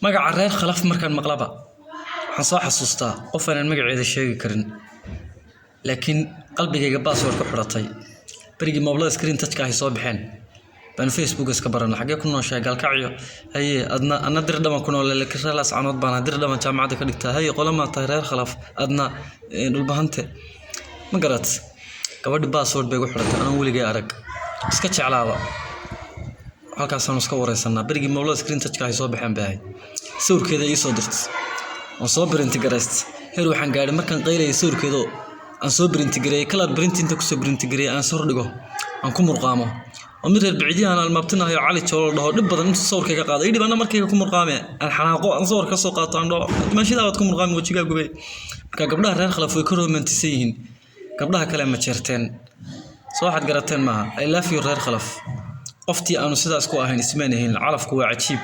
magaca reer khalaf markaan maqlaba waxaan soo xasuustaa qof aan magaceeda sheegi karin laakiin qalbigayga password ku xiratay barigi mobile screen touch ka ay soo baxeen baan Facebook iska baran xagee ku nooshahay galkacyo haye adna dir dhaman ku nool leekiraalaas canood baan dir dhaman jaamacada ka dhigtaa haye qolama tahay reer khalaf adna dhulbahante ma garat gabadhi password bay ku xiratay aan weligay arag iska jeclaaba halkaas aan iska wareysanaa barigi mobile screen touch ka ay soo baxeen baa sawirkeeda ii soo dirtay oo soo print gareystay heer waxaan gaaray markaan qeylay sawirkeedo aan soo print gareeyay kala printinta ku soo print gareeyay aan soo dhigo aan ku murqaamo أمير البعيدين أنا المبتنى هي علي تقول له نبض أنت صور كي قاعد يدي أنا مركي كم مرقامة الحناقة أنا صور كسوقات عنده ماشي دعوة كم مرقامة وتشجع قبي قبلها ريال خلف ويكرهوا من تسين قبلها كلام شرتين صواحد قرتين معها I love you ريال خلف قفتي أنا سيدا أسكو أهين اسمعني هين العرف كوا عجيب